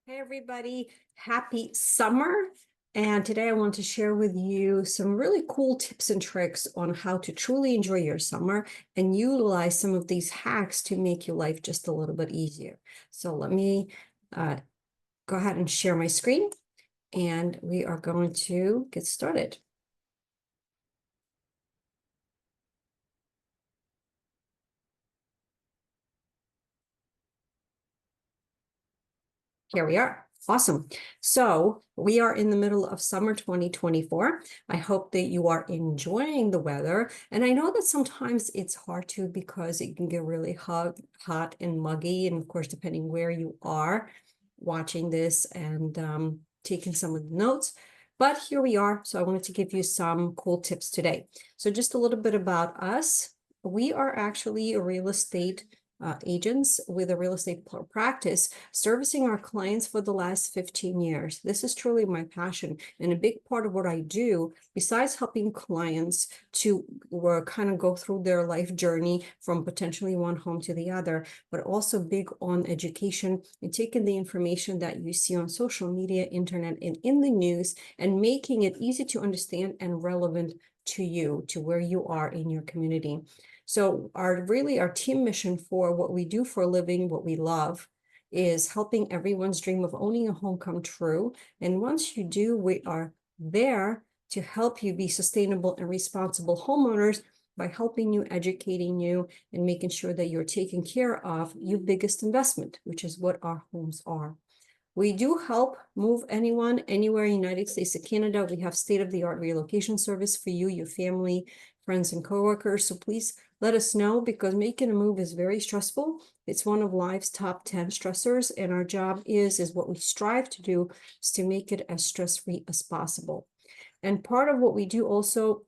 Hey everybody, happy summer. And today I want to share with you some really cool tips and tricks on how to truly enjoy your summer and utilize some of these hacks to make your life just a little bit easier. So let me go ahead and share my screen and we are going to get started. Here we are. Awesome. So we are in the middle of summer 2024. I hope that you are enjoying the weather. And I know that sometimes it's hard to because it can get really hot and muggy. And of course, depending where you are watching this and taking some of the notes. But here we are. So I wanted to give you some cool tips today. So just a little bit about us. We are actually a real estate agents with a real estate practice, servicing our clients for the last 15 years. This is truly my passion. And a big part of what I do, besides helping clients to kind of go through their life journey from potentially one home to the other, but also big on education and taking the information that you see on social media, internet, and in the news, and making it easy to understand and relevant to you, to where you are in your community. So our team mission for what we do for a living, what we love, is helping everyone's dream of owning a home come true. And once you do, we are there to help you be sustainable and responsible homeowners by helping you, educating you, and making sure that you're taking care of your biggest investment, which is what our homes are. We do help move anyone anywhere in the United States and Canada. We have state-of-the-art relocation service for you, your family, friends, and coworkers. So please let us know, because making a move is very stressful. It's one of life's top 10 stressors, and our job is what we strive to do is to make it as stress-free as possible. And part of what we do also,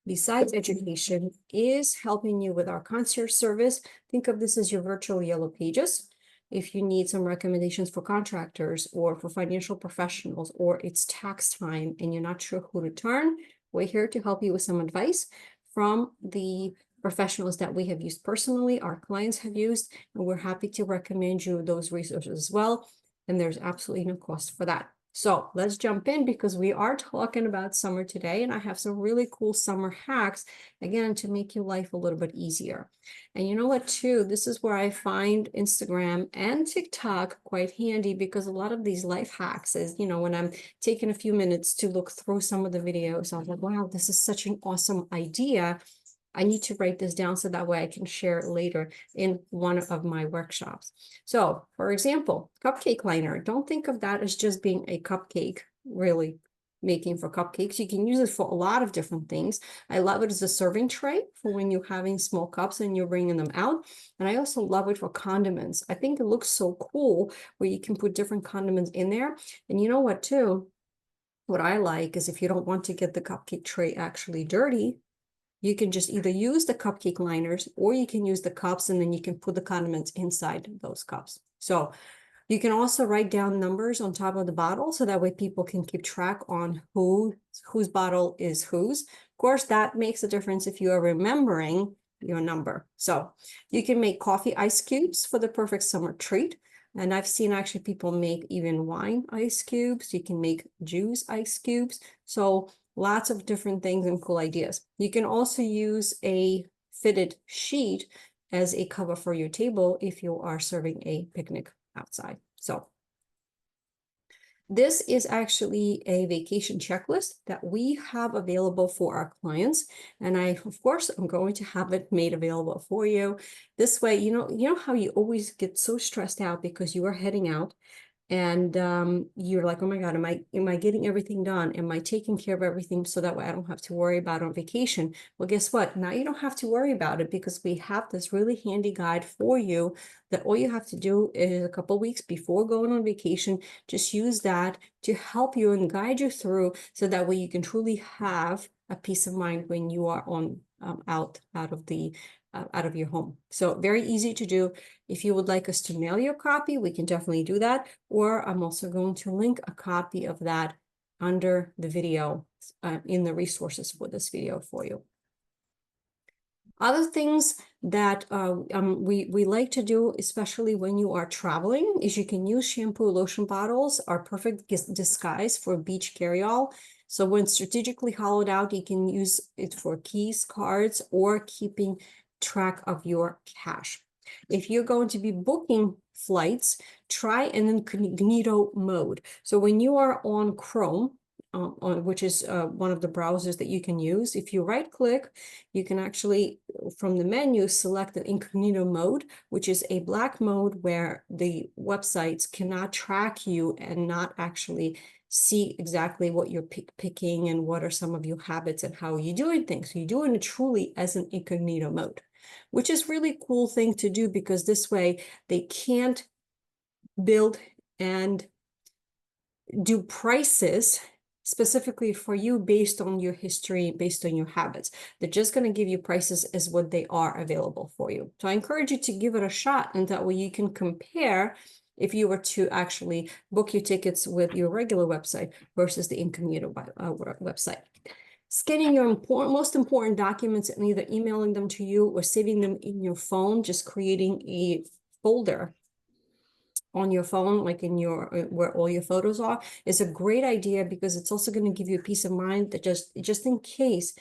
besides education, is helping you with our concierge service. Think of this as your virtual yellow pages. If you need some recommendations for contractors or for financial professionals, or it's tax time and you're not sure who to turn, we're here to help you with some advice from the professionals that we have used personally, our clients have used, and we're happy to recommend you those resources as well. And there's absolutely no cost for that. So let's jump in, because we are talking about summer today, and I have some really cool summer hacks, again, to make your life a little bit easier. And you know what, too? This is where I find Instagram and TikTok quite handy, because a lot of these life hacks is, when I'm taking a few minutes to look through some of the videos, I'm like, wow, this is such an awesome idea. I need to write this down so that way I can share it later in one of my workshops. So, for example, cupcake liner. Don't think of that as just being a cupcake, really making for cupcakes. You can use it for a lot of different things. I love it as a serving tray for when you're having small cups and you're bringing them out. And I also love it for condiments. I think it looks so cool where you can put different condiments in there. And you know what, too? What I like is, if you don't want to get the cupcake tray actually dirty, you can just either use the cupcake liners, or you can use the cups, and then you can put the condiments inside those cups. So you can also write down numbers on top of the bottle, so that way people can keep track on whose bottle is whose. Of course, that makes a difference if you are remembering your number. So you can make coffee ice cubes for the perfect summer treat. And I've seen actually people make even wine ice cubes. You can make juice ice cubes. So lots of different things and cool ideas. You can also use a fitted sheet as a cover for your table if you are serving a picnic outside. So this is actually a vacation checklist that we have available for our clients. And I, of course, I'm going to have it made available for you. This way, you know how you always get so stressed out because you are heading out, and you're like, oh my God, am I getting everything done? Am I taking care of everything so that way I don't have to worry about it on vacation? Well, guess what? Now you don't have to worry about it, because we have this really handy guide for you that all you have to do is, a couple weeks before going on vacation, just use that to help you and guide you through, so that way you can truly have a peace of mind when you are on out of your home. So very easy to do. If you would like us to mail you a copy, we can definitely do that. Or I'm also going to link a copy of that under the video in the resources for this video for you. Other things that we like to do, especially when you are traveling, is you can use shampoo lotion bottles, are perfect disguise for beach carry-all. So when strategically hollowed out, you can use it for keys, cards, or keeping track of your cash. If you're going to be booking flights, try an incognito mode. So when you are on Chrome, which is one of the browsers that you can use, if you right click, you can actually, from the menu, select an incognito mode, which is a black mode where the websites cannot track you and not actually see exactly what you're picking and what are some of your habits and how you're doing things. So you're doing it truly as an incognito mode, which is really cool thing to do, because this way they can't build and do prices specifically for you based on your history, based on your habits. They're just going to give you prices as what they are available for you. So I encourage you to give it a shot, and that way you can compare if you were to actually book your tickets with your regular website versus the incognito website. Scanning your most important documents and either emailing them to you or saving them in your phone, just creating a folder on your phone, like in your where all your photos are, is a great idea, because it's also going to give you a peace of mind that just in case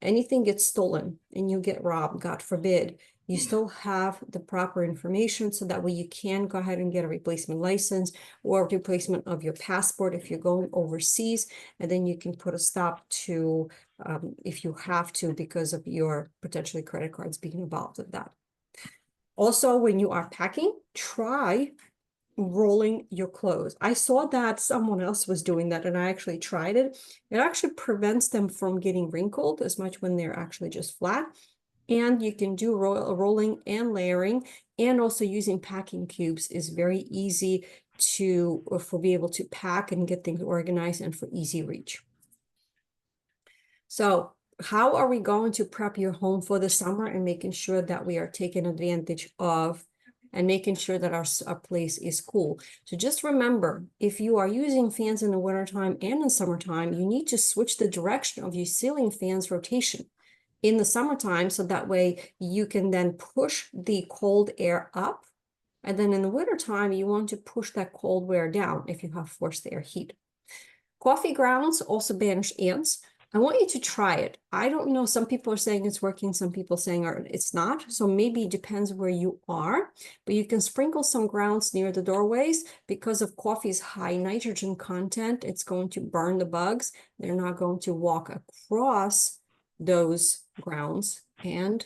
anything gets stolen and you get robbed, God forbid, you still have the proper information, so that way you can go ahead and get a replacement license or replacement of your passport if you're going overseas, and then you can put a stop to if you have to, because of your potentially credit cards being involved with that. Also, when you are packing, try rolling your clothes. I saw that someone else was doing that, and I actually tried it. It actually prevents them from getting wrinkled as much when they're actually just flat. And you can do rolling and layering, and also using packing cubes is very easy to be able to pack and get things organized and for easy reach. So how are we going to prep your home for the summer and making sure that we are taking advantage of and making sure that our place is cool? So just remember, if you are using fans in the wintertime and in summertime, you need to switch the direction of your ceiling fans rotation in the summertime, so that way you can then push the cold air up. And then in the wintertime, you want to push that cold air down if you have forced air heat. Coffee grounds also banish ants. I want you to try it. I don't know, some people are saying it's working, some people saying it's not. So maybe it depends where you are, but you can sprinkle some grounds near the doorways. Because of coffee's high nitrogen content, it's going to burn the bugs. They're not going to walk across those grounds and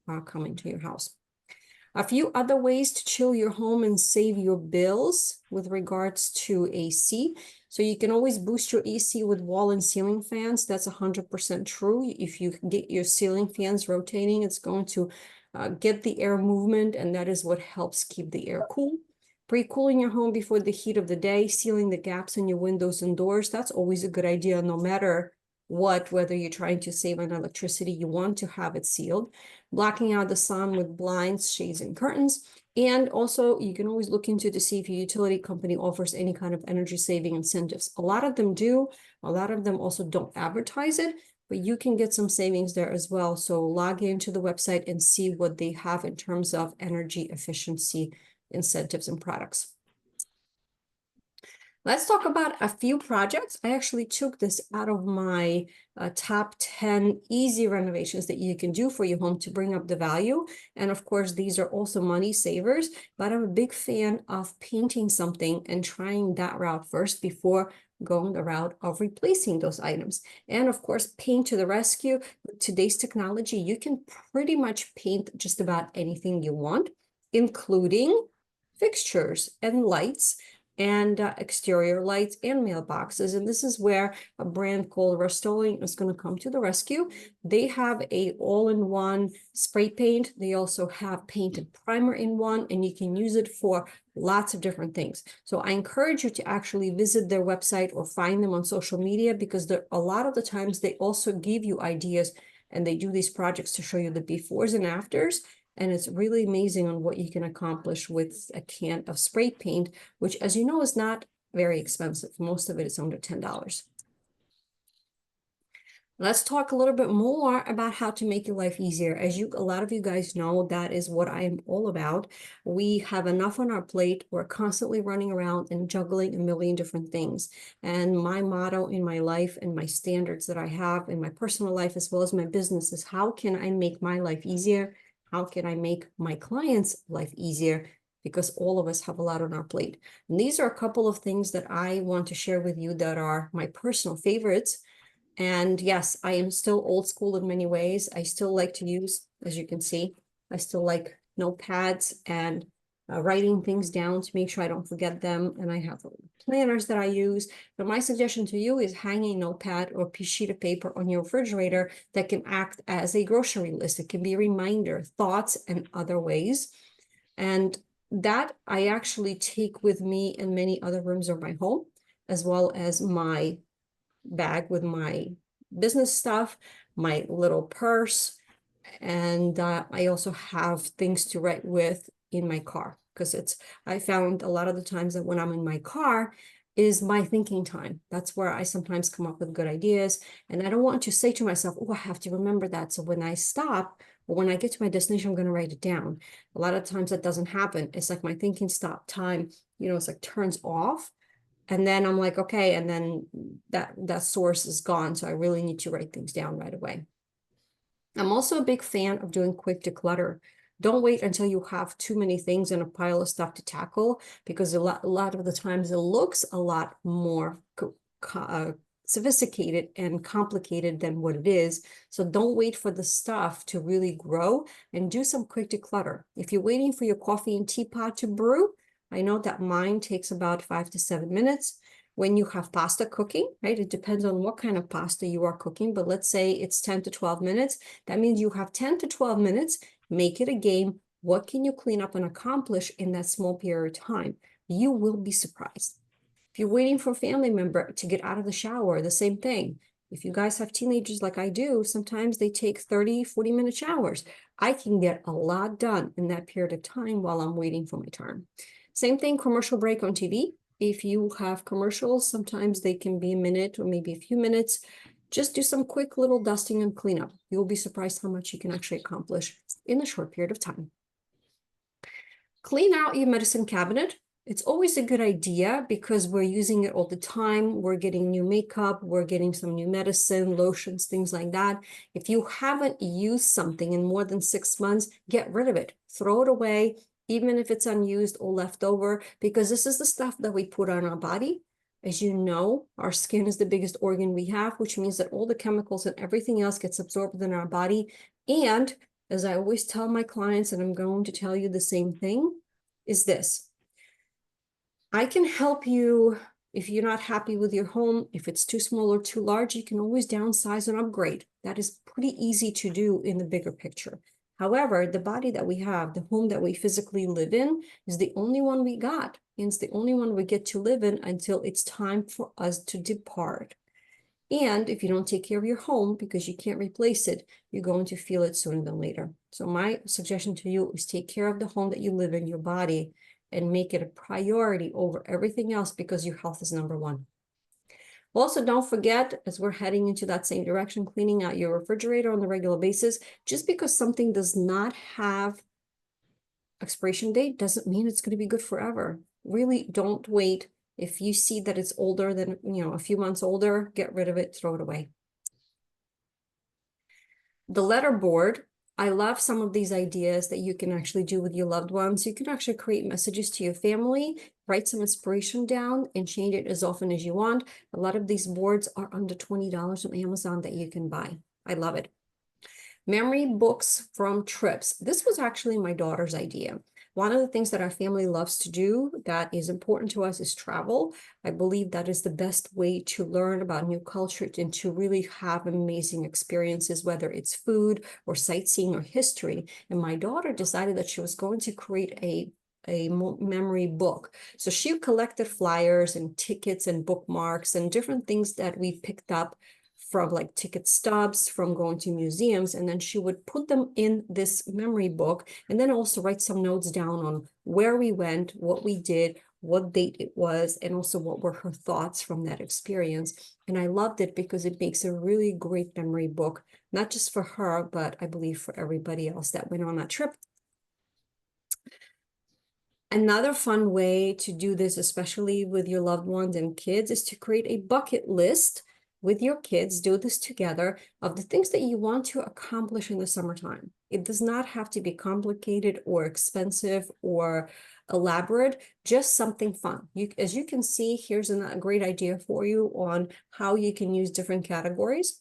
are coming to your house. A few other ways to chill your home and save your bills with regards to AC. So you can always boost your AC with wall and ceiling fans. That's 100% true. If you get your ceiling fans rotating, it's going to get the air movement, and that is what helps keep the air cool. Pre-cooling your home before the heat of the day, sealing the gaps in your windows and doors. That's always a good idea, no matter whether you're trying to save on electricity, you want to have it sealed. Blocking out the sun with blinds, shades, and curtains. And also, you can always look into to see if your utility company offers any kind of energy saving incentives. A lot of them do. A lot of them also don't advertise it, but you can get some savings there as well. So log into the website and see what they have in terms of energy efficiency incentives and products. Let's talk about a few projects. I actually took this out of my top 10 easy renovations that you can do for your home to bring up the value. And of course, these are also money savers, but I'm a big fan of painting something and trying that route first before going the route of replacing those items. And of course, paint to the rescue. With today's technology, you can pretty much paint just about anything you want, including fixtures and lights and exterior lights and mailboxes. And this is where a brand called Rust-Oleum is going to come to the rescue. They have a all-in-one spray paint. They also have painted primer in one, and you can use it for lots of different things. So I encourage you to actually visit their website or find them on social media, because a lot of the times they also give you ideas, and they do these projects to show you the befores and afters. And it's really amazing on what you can accomplish with a can of spray paint, which, as you know, is not very expensive. Most of it is under $10. Let's talk a little bit more about how to make your life easier. As a lot of you guys know, that is what I am all about. We have enough on our plate. We're constantly running around and juggling a million different things. And my motto in my life and my standards that I have in my personal life, as well as my business, is how can I make my life easier? How can I make my clients' life easier? Because all of us have a lot on our plate. And these are a couple of things that I want to share with you that are my personal favorites. And yes, I am still old school in many ways. I still like to use, as you can see, I still like notepads and writing things down to make sure I don't forget them. And I have planners that I use. But my suggestion to you is hanging a notepad or a sheet of paper on your refrigerator that can act as a grocery list. It can be a reminder, thoughts, and other ways. And that I actually take with me in many other rooms of my home, as well as my bag with my business stuff, my little purse, and I also have things to write with in my car, because I found a lot of the times that when I'm in my car is my thinking time. That's where I sometimes come up with good ideas, and I don't want to say to myself, oh, I have to remember that. So when I stop, or when I get to my destination, I'm going to write it down. A lot of times that doesn't happen. It's like my thinking stop time, it's like turns off. And then I'm like, okay, and then that source is gone. So I really need to write things down right away. I'm also a big fan of doing quick declutter. Don't wait until you have too many things in a pile of stuff to tackle, because a lot of the times it looks a lot more sophisticated and complicated than what it is. So don't wait for the stuff to really grow, and do some quick declutter. If you're waiting for your coffee and teapot to brew, I know that mine takes about 5 to 7 minutes. When you have pasta cooking, right? It depends on what kind of pasta you are cooking, but let's say it's 10 to 12 minutes. That means you have 10 to 12 minutes. Make it a game. What can you clean up and accomplish in that small period of time? You will be surprised. If you're waiting for a family member to get out of the shower, the same thing. If you guys have teenagers like I do, sometimes they take 30, 40-minute showers. I can get a lot done in that period of time while I'm waiting for my turn. Same thing, commercial break on TV. If you have commercials, sometimes they can be a minute or maybe a few minutes. Just do some quick little dusting and cleanup. You'll be surprised how much you can actually accomplish in a short period of time. Clean out your medicine cabinet. It's always a good idea because we're using it all the time. We're getting new makeup, we're getting some new medicine, lotions, things like that. If you haven't used something in more than 6 months, get rid of it. Throw it away, even if it's unused or left over, because this is the stuff that we put on our body. As you know, our skin is the biggest organ we have, which means that all the chemicals and everything else gets absorbed in our body. And as I always tell my clients, and I'm going to tell you the same thing, is this. I can help you if you're not happy with your home. If it's too small or too large, you can always downsize and upgrade. That is pretty easy to do in the bigger picture. However, the body that we have, the home that we physically live in, is the only one we got. And it's the only one we get to live in until it's time for us to depart. And if you don't take care of your home because you can't replace it, you're going to feel it sooner than later. So my suggestion to you is take care of the home that you live in, your body, and make it a priority over everything else, because your health is number one. Also, don't forget, as we're heading into that same direction, cleaning out your refrigerator on a regular basis. Just because something does not have expiration date doesn't mean it's going to be good forever. Really, don't wait. If you see that it's older than, a few months older, get rid of it, throw it away. The letter board, I love some of these ideas that you can actually do with your loved ones. You can actually create messages to your family, write some inspiration down, and change it as often as you want. A lot of these boards are under $20 on Amazon that you can buy. I love it. Memory books from trips. This was actually my daughter's idea. One of the things that our family loves to do that is important to us is travel. I believe that is the best way to learn about new culture and to really have amazing experiences, whether it's food or sightseeing or history. And my daughter decided that she was going to create a memory book. So she collected flyers and tickets and bookmarks and different things that we picked up from, like ticket stubs from going to museums, and then she would put them in this memory book, and then also write some notes down on where we went, what we did, what date it was, and also what were her thoughts from that experience. And I loved it because it makes a really great memory book, not just for her, but I believe for everybody else that went on that trip. Another fun way to do this, especially with your loved ones and kids, is to create a bucket list with your kids. Do this together of the things that you want to accomplish in the summertime. It does not have to be complicated or expensive or elaborate, just something fun. As you can see, here's a great idea for you on how you can use different categories.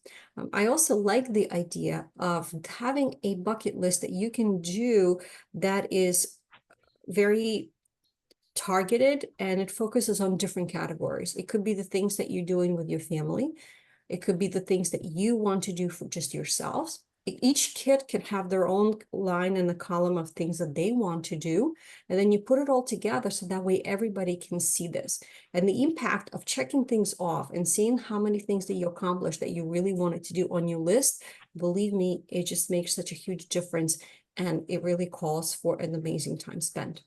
I also like the idea of having a bucket list that you can do that is very targeted, and it focuses on different categories. It could be the things that you're doing with your family. It could be the things that you want to do for just yourselves. Each kid can have their own line in the column of things that they want to do. And then you put it all together so that way everybody can see this. And the impact of checking things off and seeing how many things that you accomplished that you really wanted to do on your list, believe me, it just makes such a huge difference. And it really calls for an amazing time spent.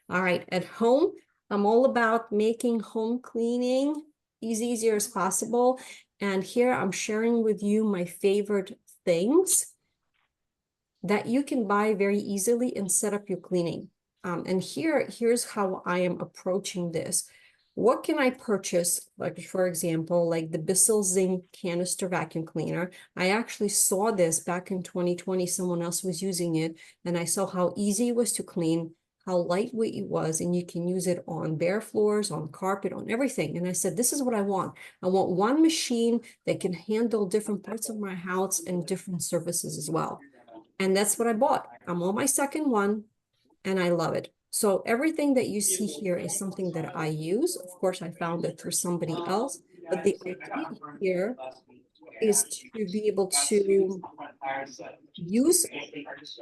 All right, at home, I'm all about making home cleaning as easier as possible. And here I'm sharing with you my favorite things that you can buy very easily and set up your cleaning. And here's how I am approaching this. What can I purchase? Like, for example, like the Bissell Zinc canister vacuum cleaner. I actually saw this back in 2020. Someone else was using it, and I saw how easy it was to clean, how lightweight it was, and you can use it on bare floors, on carpet, on everything. And I said, this is what I want. I want one machine that can handle different parts of my house and different surfaces as well. And that's what I bought. I'm on my second one, and I love it. So everything that you see here is something that I use. Of course, I found it through somebody else, but the idea here is to be able to use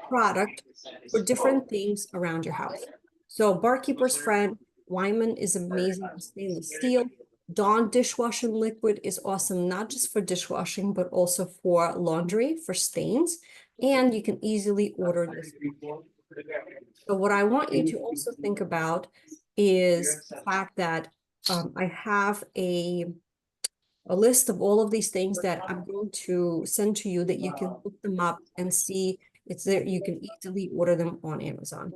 product for different things around your house. So Barkeeper's Friend, Wyman is amazing in stainless steel. Dawn dishwashing liquid is awesome, not just for dishwashing, but also for laundry, for stains. And you can easily order this. So what I want you to also think about is the fact that I have a list of all of these things that I'm going to send to you that you can look them up and see it's there. You can easily order them on Amazon.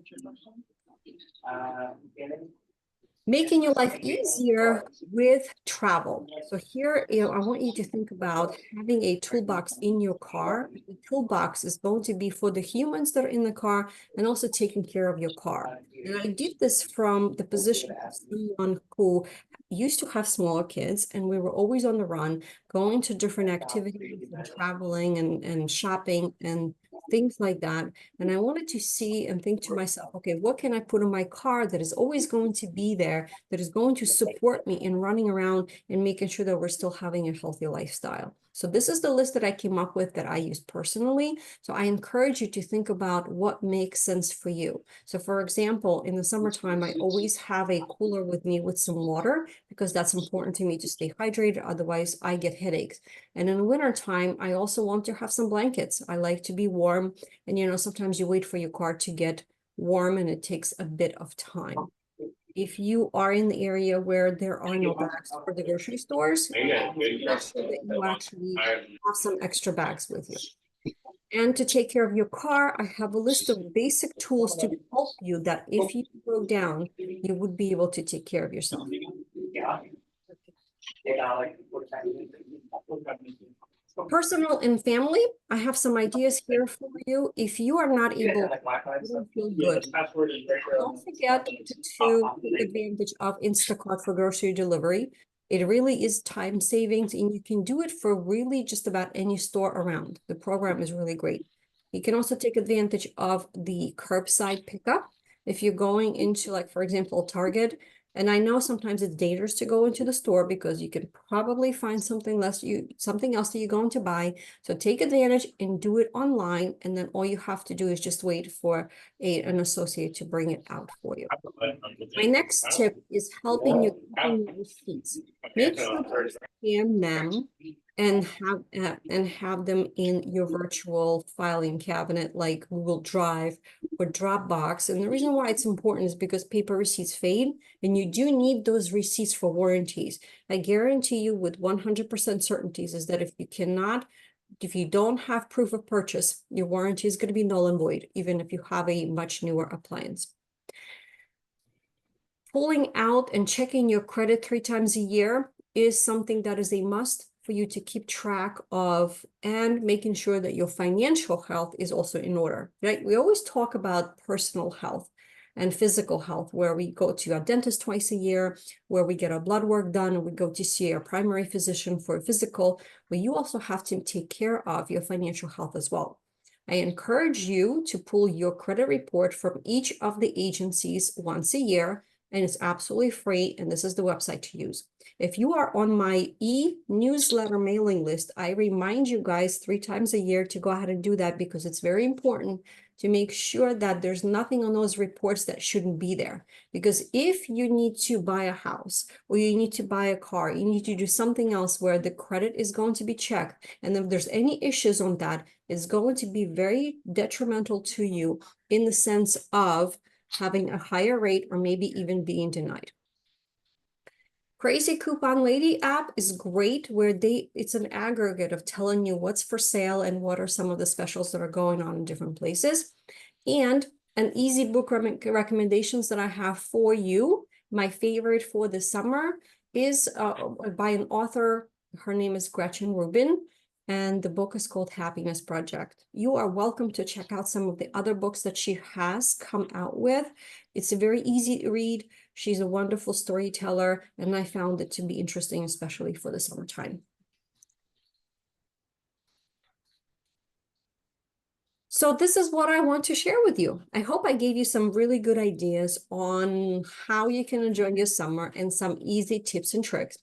Making your life easier with travel. So here, I want you to think about having a toolbox in your car. The toolbox is going to be for the humans that are in the car and also taking care of your car. And I did this from the position of someone who used to have smaller kids, and we were always on the run, going to different activities and traveling and shopping and things like that. And I wanted to see and think to myself, okay, what can I put in my car that is always going to be there, that is going to support me in running around and making sure that we're still having a healthy lifestyle. So this is the list that I came up with that I use personally. So I encourage you to think about what makes sense for you. So for example, in the summertime, I always have a cooler with me with some water because that's important to me to stay hydrated. Otherwise, I get headaches. And in the wintertime, I also want to have some blankets. I like to be warm. And, sometimes you wait for your car to get warm and it takes a bit of time. If you are in the area where there are no bags for the grocery stores, make sure that you actually have some extra bags with you. And to take care of your car, I have a list of basic tools to help you that if you broke down, you would be able to take care of yourself. Personal and family, I have some ideas here for you. If you are not able to feel good, don't forget to take advantage of Instacart for grocery delivery. It really is time savings, and you can do it for really just about any store around. The program is really great. You can also take advantage of the curbside pickup. If you're going into, like, for example, Target, and I know sometimes it's dangerous to go into the store because you can probably find something else that you're going to buy. So take advantage and do it online. And then all you have to do is just wait for an associate to bring it out for you. My next tip is helping you keep receipts. make sure to scan them and have them in your virtual filing cabinet like Google Drive or Dropbox. And the reason why it's important is because paper receipts fade, and you do need those receipts for warranties. I guarantee you with 100% certainties is that if you don't have proof of purchase, your warranty is going to be null and void, even if you have a much newer appliance. Pulling out and checking your credit 3 times a year is something that is a must for you to keep track of, and making sure that your financial health is also in order, right? We always talk about personal health and physical health, where we go to our dentist twice a year, where we get our blood work done, and we go to see our primary physician for a physical, but you also have to take care of your financial health as well. I encourage you to pull your credit report from each of the agencies once a year, and it's absolutely free, and this is the website to use. If you are on my e-newsletter mailing list, I remind you guys 3 times a year to go ahead and do that, because it's very important to make sure that there's nothing on those reports that shouldn't be there. Because if you need to buy a house, or you need to buy a car, you need to do something else where the credit is going to be checked, and if there's any issues on that, it's going to be very detrimental to you in the sense of having a higher rate or maybe even being denied. Crazy Coupon Lady app is great, where it's an aggregate of telling you what's for sale and what are some of the specials that are going on in different places. And an easy book recommendations that I have for you. My favorite for the summer is by an author. Her name is Gretchen Rubin, and the book is called Happiness Project. You are welcome to check out some of the other books that she has come out with. It's a very easy to read. She's a wonderful storyteller, and I found it to be interesting, especially for the summertime. So this is what I want to share with you. I hope I gave you some really good ideas on how you can enjoy your summer and some easy tips and tricks.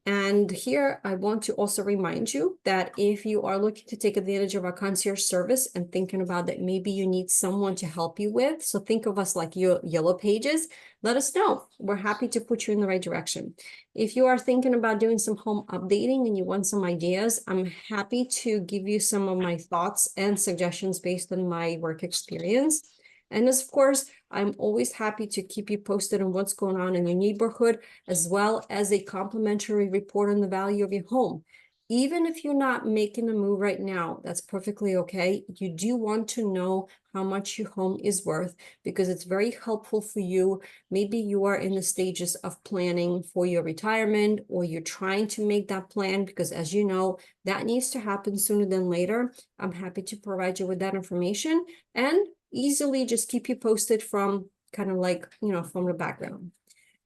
And here I want to also remind you that if you are looking to take advantage of our concierge service and thinking about that maybe you need someone to help you with, so think of us like your Yellow Pages, let us know. We're happy to put you in the right direction. If you are thinking about doing some home updating and you want some ideas, I'm happy to give you some of my thoughts and suggestions based on my work experience. And of course, I'm always happy to keep you posted on what's going on in your neighborhood, as well as a complimentary report on the value of your home. Even if you're not making a move right now, that's perfectly okay. You do want to know how much your home is worth, because it's very helpful for you. Maybe you are in the stages of planning for your retirement, or you're trying to make that plan, because as you know, that needs to happen sooner than later. I'm happy to provide you with that information and easily just keep you posted from kind of like, from the background.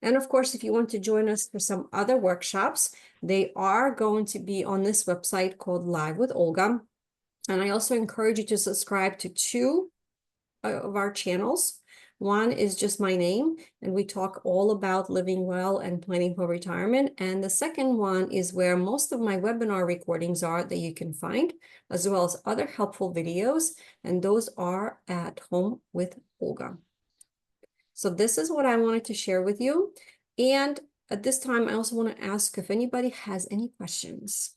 And of course, if you want to join us for some other workshops, they are going to be on this website called Live with Olga. And I also encourage you to subscribe to 2 of our channels. One is just my name, and we talk all about living well and planning for retirement. And the second one is where most of my webinar recordings are that you can find, as well as other helpful videos. And those are at Home with Olga. So this is what I wanted to share with you. And at this time, I also want to ask if anybody has any questions.